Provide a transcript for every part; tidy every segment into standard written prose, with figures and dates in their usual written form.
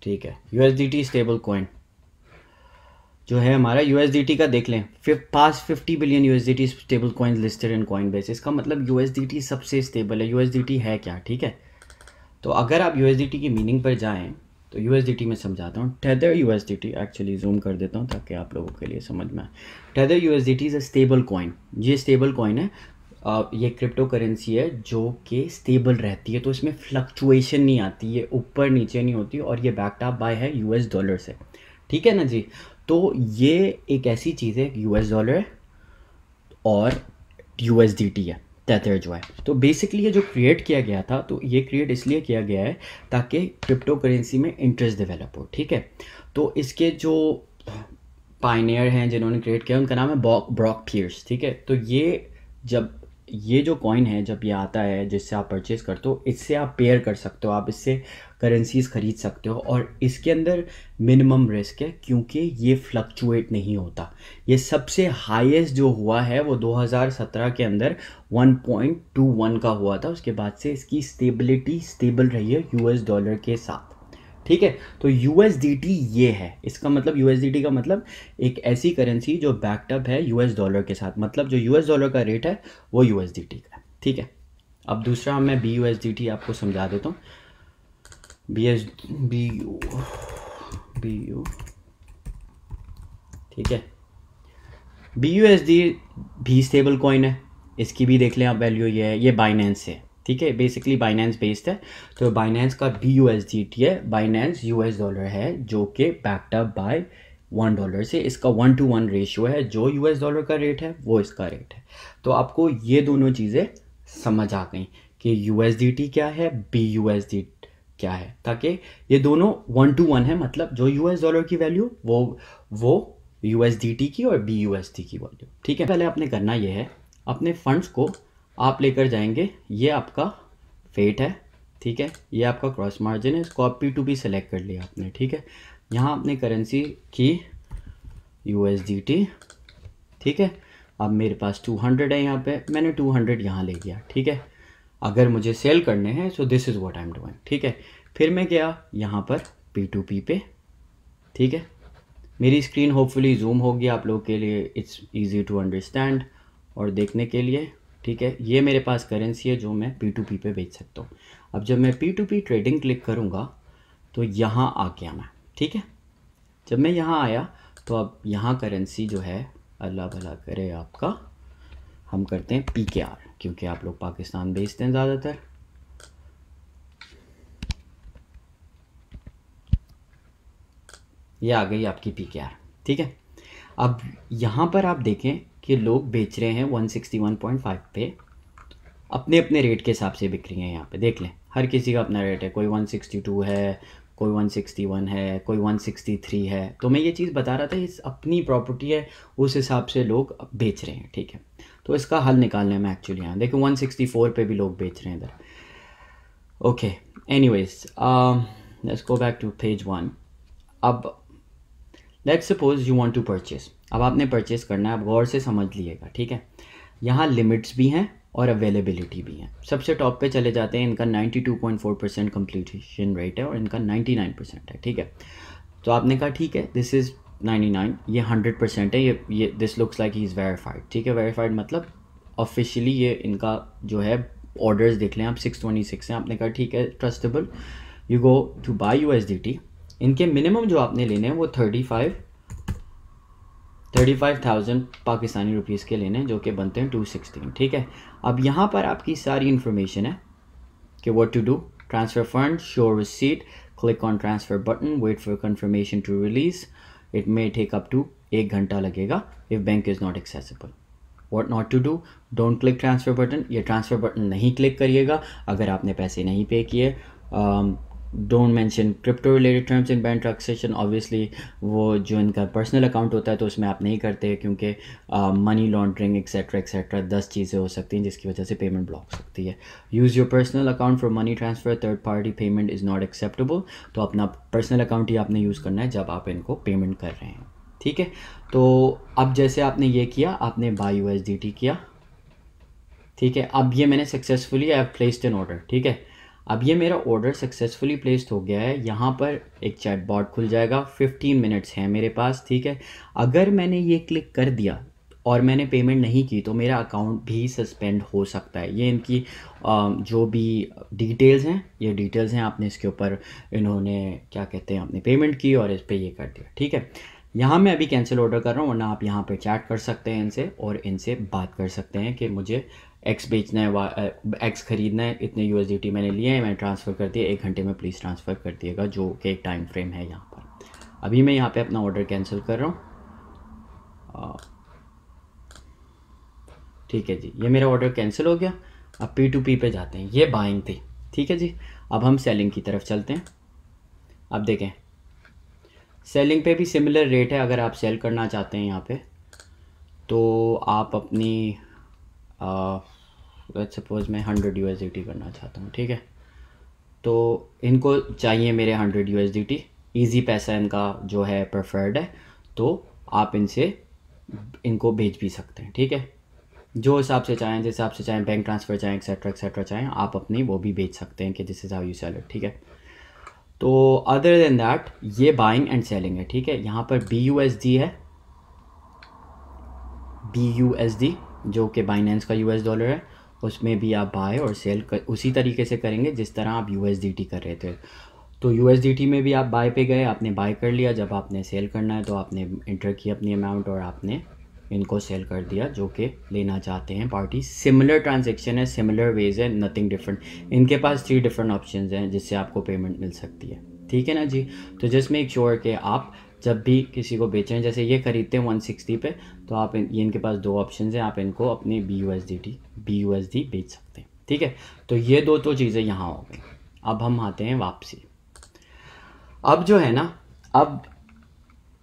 ठीक है, USDT stable coin जो है हमारा USDT का देख लें, पास 50 billion USDT stable coin listed in coin base. इसका मतलब USDT सबसे स्टेबल है। USDT है क्या, ठीक है। तो अगर आप USDT की मीनिंग पर जाएं तो USDT में समझाता हूँ। टेदर USDT, एक्चुअली जूम कर देता हूँ ताकि आप लोगों के लिए समझ में आए। Tether USDT is a stable coin. ये स्टेबल कॉइन है, ये क्रिप्टो करेंसी है जो कि स्टेबल रहती है, तो इसमें फ्लक्चुएशन नहीं आती, ये ऊपर नीचे नहीं होती, और ये बैक्ड अप बाय है US डॉलर से, ठीक है ना जी। तो ये एक ऐसी चीज़ है, US डॉलर और USDT है, टेथर जो है। तो बेसिकली ये जो क्रिएट किया गया था, तो ये क्रिएट इसलिए किया गया है ताकि क्रिप्टो करेंसी में इंटरेस्ट डेवलप हो, ठीक है। तो इसके जो पायनियर हैं जिन्होंने क्रिएट किया, उनका नाम है ब्रॉक पियर्स, ठीक है। तो ये जो कॉइन है, जब ये आता है जिससे आप परचेज करते हो, इससे आप पेयर कर सकते हो, आप इससे करेंसीज खरीद सकते हो, और इसके अंदर मिनिमम रिस्क है क्योंकि ये फ्लक्चुएट नहीं होता। ये सबसे हाईएस्ट जो हुआ है वो 2017 के अंदर 1.21 का हुआ था। उसके बाद से इसकी स्टेबिलिटी स्टेबल रही है US डॉलर के साथ, ठीक है। तो USDT ये है, इसका मतलब USDT का मतलब एक ऐसी करेंसी जो बैकअप है US डॉलर के साथ, मतलब जो US डॉलर का रेट है वो USDT का है, ठीक है। अब दूसरा मैं BUSDT आपको समझा देता हूँ। BU, ठीक है। BUSD भी स्टेबल कॉइन है, इसकी भी देख लें आप वैल्यू। ये है, ये बाइनेंस से, ठीक है, बेसिकली बाइनेंस बेस्ड है। तो बाइनेंस का BUSDT है, बाइनेंस US डॉलर है जो कि बैक्ड अप बाय $1 से। इसका 1:1 रेशियो है, जो US डॉलर का रेट है वो इसका रेट है। तो आपको ये दोनों चीज़ें समझ आ गई कि USDT क्या है, BUSD क्या है, ताकि ये दोनों 1:1 है, मतलब जो US डॉलर की वैल्यू वो USDT की और BUSD की वैल्यू, ठीक है। पहले आपने करना ये है, अपने फंड्स को आप लेकर जाएंगे, ये आपका फेट है, ठीक है, ये आपका क्रॉस मार्जिन है, इसको आप P2P सेलेक्ट कर लिया आपने, ठीक है। यहाँ अपने करेंसी की USDT, ठीक है। अब मेरे पास 200 है, यहाँ पे मैंने 200 यहाँ ले गया, ठीक है। अगर मुझे सेल करने हैं so this is what I am doing, ठीक है। फिर मैं गया यहाँ पर P2P पे, ठीक है। मेरी स्क्रीन होपफुली जूम होगी आप लोगों के लिए, इट्स इजी टू अंडरस्टैंड और देखने के लिए, ठीक है। ये मेरे पास करेंसी है जो मैं P2P पे बेच सकता हूँ। अब जब मैं P2P ट्रेडिंग क्लिक करूँगा तो यहाँ आ गया मैं, ठीक है। जब मैं यहाँ आया तो अब यहाँ करेंसी जो है, अल्लाह भला करे आपका, हम करते हैं PKR क्योंकि आप लोग पाकिस्तान बेचते हैं ज़्यादातर। ये आ गई आपकी PKR, ठीक है। अब यहाँ पर आप देखें कि लोग बेच रहे हैं 161.5 पे, अपने अपने रेट के हिसाब से बिक रही हैं। यहाँ पे देख लें, हर किसी का अपना रेट है, कोई 162 है, कोई 161 है, कोई 163 है। तो मैं ये चीज़ बता रहा था, इस अपनी प्रॉपर्टी है, उस हिसाब से लोग बेच रहे हैं, ठीक है। तो इसका हल निकालने में एक्चुअली यहाँ देखो 164 पे भी लोग बेच रहे हैं इधर। Okay, anyways let's go back to page 1। अब let's suppose you want to purchase. अब आपने परचेज करना है, अब गौर से समझ लीजिएगा, ठीक है। यहाँ लिमिट्स भी हैं और अवेलेबिलिटी भी है। सबसे टॉप पे चले जाते हैं, इनका 92.4% कंप्लीशन रेट है और इनका 99% है, ठीक है। तो आपने कहा ठीक है, दिस इज़ 99, ये 100% है, ये this looks like he is verified, ठीक है। वेरीफाइड मतलब ऑफिशियली ये इनका जो है ऑर्डर्स देख लें आप 626 हैं। आपने कहा ठीक है, trustable. You go to buy USDT। इनके मिनिमम जो आपने लेने हैं वो 35,000 पाकिस्तानी रुपीज़ के लेने हैं, जो कि बनते हैं 216, ठीक है। अब यहाँ पर आपकी सारी इन्फॉर्मेशन है कि what to do, transfer fund, show receipt, click on transfer button, wait for confirmation to release, it may take up to 1 घंटा लगेगा if bank is not accessible. What not to do, don't click transfer button, ये transfer button नहीं क्लिक करिएगा अगर आपने पैसे नहीं पे किए। Don't mention crypto related terms in bank transaction, obviously वो जो इनका पर्सनल अकाउंट होता है तो उसमें आप नहीं करते, क्योंकि मनी लॉन्ड्रिंग एक्सेट्रा एक्सेट्रा 10 चीज़ें हो सकती हैं जिसकी वजह से पेमेंट ब्लॉक हो सकती है। Use your personal account for money transfer, third party payment is not acceptable. तो अपना पर्सनल अकाउंट ही आपने यूज़ करना है जब आप इनको पेमेंट कर रहे हैं, ठीक है। तो अब जैसे आपने ये किया, आपने बाय USDT किया, ठीक है। अब ये मैंने successfully I have placed an order, ठीक है। अब ये मेरा ऑर्डर सक्सेसफुली प्लेस्ड हो गया है। यहाँ पर एक चैट बॉट खुल जाएगा, 15 मिनट्स हैं मेरे पास, ठीक है। अगर मैंने ये क्लिक कर दिया और मैंने पेमेंट नहीं की तो मेरा अकाउंट भी सस्पेंड हो सकता है। ये इनकी जो भी डिटेल्स हैं, ये डिटेल्स हैं, आपने इसके ऊपर इन्होंने क्या कहते हैं, आपने पेमेंट की और इस पर ये कर दिया, ठीक है। यहाँ मैं अभी कैंसिल ऑर्डर कर रहा हूँ, वरना आप यहाँ पे चैट कर सकते हैं इनसे और इनसे बात कर सकते हैं कि मुझे एक्स बेचना है, एक्स ख़रीदना है, इतने USDT मैंने लिए हैं, मैंने ट्रांसफ़र कर दिया, 1 घंटे में प्लीज़ ट्रांसफ़र कर दिएगा, जो कि एक टाइम फ्रेम है यहाँ पर। अभी मैं यहाँ पे अपना ऑर्डर कैंसिल कर रहा हूँ, ठीक है जी। ये मेरा ऑर्डर कैंसिल हो गया। अब P2P पे जाते हैं, ये बाइंग थी, ठीक है जी। अब हम सेलिंग की तरफ चलते हैं। अब देखें सेलिंग पे भी सिमिलर रेट है। अगर आप सेल करना चाहते हैं यहाँ पे तो आप अपनी लेट्स सपोज मैं 100 USDT करना चाहता हूँ, ठीक है। तो इनको चाहिए मेरे 100 USDT, ईजी पैसा इनका जो है प्रेफर्ड है, तो आप इनसे इनको भेज भी सकते हैं, ठीक है। जो हिसाब से चाहें, जिस हिसाब से चाहें, बैंक ट्रांसफ़र चाहें, एक्सेट्रा चाहें, आप अपनी वो भी बेच सकते हैं कि this is how you sell it, ठीक है। तो अदर देन दैट ये बाइंग एंड सेलिंग है, ठीक है। यहाँ पर BUSD है, BUSD जो कि बाइनेंस का US डॉलर है, उसमें भी आप बाय और सेल उसी तरीके से करेंगे जिस तरह आप USDT कर रहे थे। तो USDT में भी आप बाय पे गए, आपने बाय कर लिया, जब आपने सेल करना है तो आपने इंटर किया अपनी अमाउंट और आपने इनको सेल कर दिया जो कि लेना चाहते हैं पार्टी। सिमिलर ट्रांजेक्शन है, सिमिलर वेज है, नथिंग डिफरेंट। इनके पास 3 डिफरेंट ऑप्शंस हैं जिससे आपको पेमेंट मिल सकती है, ठीक है ना जी। तो जस्ट मेक श्योर कि आप जब भी किसी को बेचें, जैसे ये ख़रीदते हैं 160 पे, तो आप ये इनके पास 2 ऑप्शन हैं, आप इनको अपने BUSD बेच सकते हैं, ठीक है। तो ये दो तो चीज़ें यहाँ हो गई। अब हम आते हैं वापसी। अब जो है ना, अब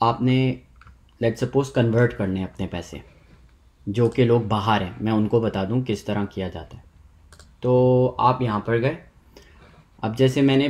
आपने लेट्स सपोज कन्वर्ट करने अपने पैसे, जो कि लोग बाहर हैं, मैं उनको बता दूं किस तरह किया जाता है। तो आप यहाँ पर गए। अब जैसे मैंने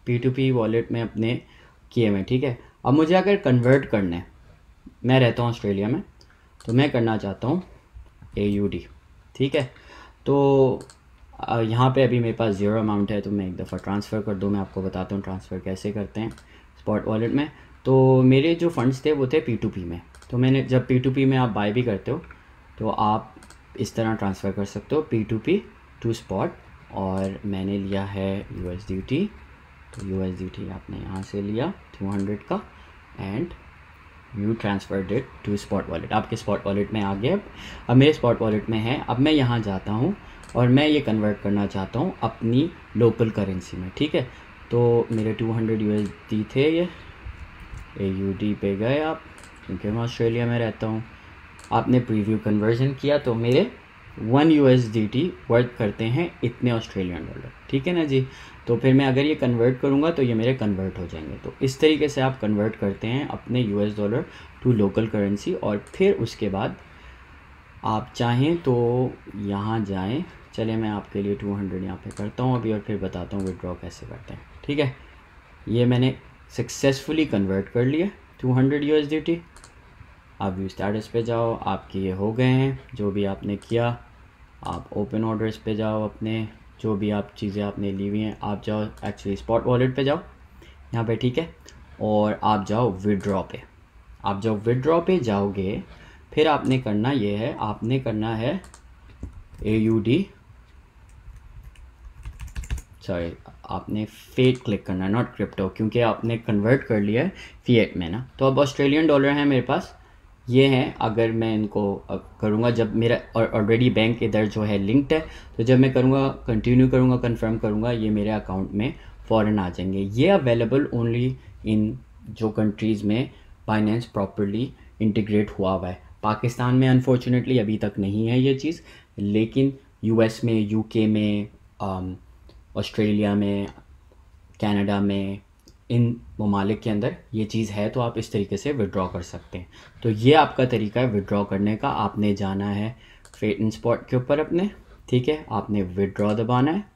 P2P वॉलेट में अपने किए हुए, ठीक है। अब मुझे अगर कन्वर्ट करना है, मैं रहता हूँ ऑस्ट्रेलिया में, तो मैं करना चाहता हूँ AUD, ठीक है। तो यहाँ पे अभी मेरे पास 0 अमाउंट है, तो मैं एक दफ़ा ट्रांसफ़र कर दूँ। मैं आपको बताता हूँ ट्रांसफ़र कैसे करते हैं स्पॉट वॉलेट में। तो मेरे जो फ़ंड्स थे वो थे P2P में। तो मैंने जब P2P में आप बाय भी करते हो तो आप इस तरह ट्रांसफ़र कर सकते हो P2P टू स्पॉट। और मैंने लिया है USDT, तो USDT आपने यहाँ से लिया 200 का and you transferred it to spot wallet. आपके स्पॉट वॉलेट में आ गया। अब मेरे स्पॉट वॉलेट में है। अब मैं यहाँ जाता हूँ और मैं ये कन्वर्ट करना चाहता हूँ अपनी लोकल करेंसी में, ठीक है। तो मेरे 200 USD थे, ये AUD पे गए आप, क्योंकि मैं ऑस्ट्रेलिया में रहता हूँ। आपने प्रीव्यू कन्वर्जन किया तो मेरे 1 USDT वर्थ करते हैं इतने ऑस्ट्रेलियन डॉलर, ठीक है ना जी। तो फिर मैं अगर ये कन्वर्ट करूँगा तो ये मेरे कन्वर्ट हो जाएंगे। तो इस तरीके से आप कन्वर्ट करते हैं अपने US dollar to local currency. और फिर उसके बाद आप चाहें तो यहाँ जाएं। चले मैं आपके लिए 200 यहाँ पे करता हूँ अभी और फिर बताता हूँ विड्रॉ कैसे करते हैं, ठीक है। ये मैंने सक्सेसफुली कन्वर्ट कर लिया 200 USDT। आप व्यू स्टेटस पे जाओ, आपके ये हो गए हैं जो भी आपने किया। आप ओपन ऑर्डर्स पे जाओ, अपने जो भी आप चीज़ें आपने ली हुई हैं, आप जाओ एक्चुअली स्पॉट वॉलेट पे जाओ यहाँ पे, ठीक है। और आप जाओ विड्रॉ पे। आप जब विड्रॉ पे जाओगे फिर आपने करना ये है, आपने करना है AUD, सॉरी आपने फेट क्लिक करना है, नॉट क्रिप्टो, क्योंकि आपने कन्वर्ट कर लिया है फिएट में ना। तो अब ऑस्ट्रेलियन डॉलर हैं मेरे पास, ये हैं। अगर मैं इनको करूँगा, जब मेरा ऑलरेडी बैंक इधर जो है लिंक्ड है, तो जब मैं करूँगा कंटिन्यू करूँगा, कंफर्म करूँगा, ये मेरे अकाउंट में फ़ौरन आ जाएंगे। ये अवेलेबल ओनली इन जो कंट्रीज़ में बाइनेंस प्रॉपरली इंटीग्रेट हुआ है। पाकिस्तान में अनफॉर्चुनेटली अभी तक नहीं है ये चीज़, लेकिन US में, UK में, ऑस्ट्रेलिया में, कनाडा में, इन ममालिक के अंदर ये चीज़ है। तो आप इस तरीके से विड्रॉ कर सकते हैं। तो ये आपका तरीका है विड्रॉ करने का। आपने जाना है फेट एंड स्पॉट के ऊपर अपने, ठीक है। आपने विड्रॉ दबाना है।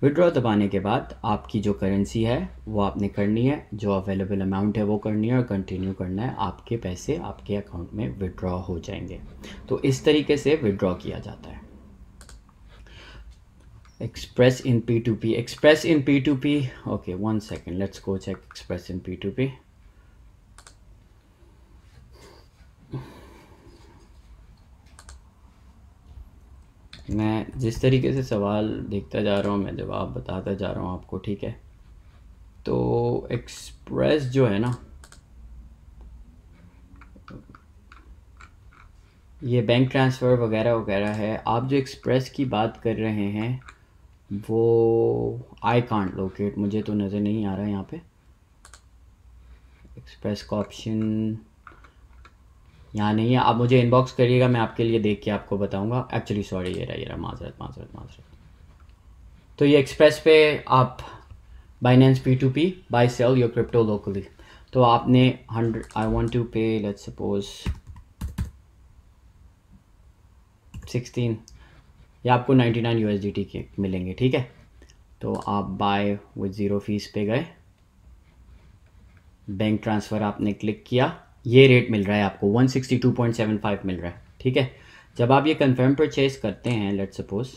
विड्रॉ दबाने के बाद आपकी जो करेंसी है वो आपने करनी है, जो अवेलेबल अमाउंट है वो करनी है और कंटिन्यू करना है। आपके पैसे आपके अकाउंट में विड्रॉ हो जाएंगे। तो इस तरीके से विड्रॉ किया जाता है। Express in P2P. Express in P2P. Okay, 1 second. Let's go check Express in P2P. मैं जिस तरीके से सवाल देखता जा रहा हूँ मैं जवाब बताता जा रहा हूँ आपको, ठीक है। तो एक्सप्रेस जो है ना, ये बैंक ट्रांसफ़र वगैरह वगैरह है। आप जो एक्सप्रेस की बात कर रहे हैं वो आई कांट लोकेट, मुझे तो नज़र नहीं आ रहा है यहाँ पे। एक्सप्रेस का ऑप्शन यहाँ नहीं है। आप मुझे इनबॉक्स करिएगा, मैं आपके लिए देख के आपको बताऊंगा। एक्चुअली सॉरी, ये रहा माजरत। तो ये एक्सप्रेस पे आप Binance P2P buy sell your crypto locally. तो आपने 100 I want to pay let's suppose 16, या आपको 99 USDT के मिलेंगे, ठीक है। तो आप बाय विद ज़ीरो फीस पे गए, बैंक ट्रांसफ़र आपने क्लिक किया, ये रेट मिल रहा है आपको 162.75 मिल रहा है, ठीक है। जब आप ये कंफर्म परचेज करते हैं, लेट्स सपोज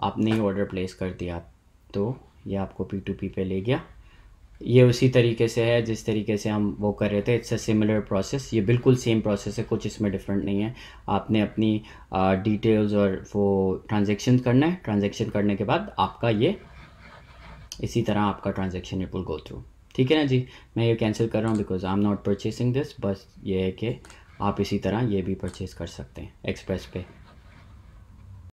आपने ही ऑर्डर प्लेस कर दिया, तो ये आपको P2P पे ले गया। ये उसी तरीके से है जिस तरीके से हम वो कर रहे थे। इट्स अ सिमिलर प्रोसेस, ये बिल्कुल सेम प्रोसेस है, कुछ इसमें डिफरेंट नहीं है। आपने अपनी डिटेल्स और वो ट्रांजेक्शन करना है। ट्रांजेक्शन करने के बाद आपका ये इसी तरह आपका transaction it will go through, ठीक है ना जी। मैं ये कैंसिल कर रहा हूँ because I am not purchasing this. बस ये है कि आप इसी तरह ये भी परचेज़ कर सकते हैं एक्सप्रेस पे।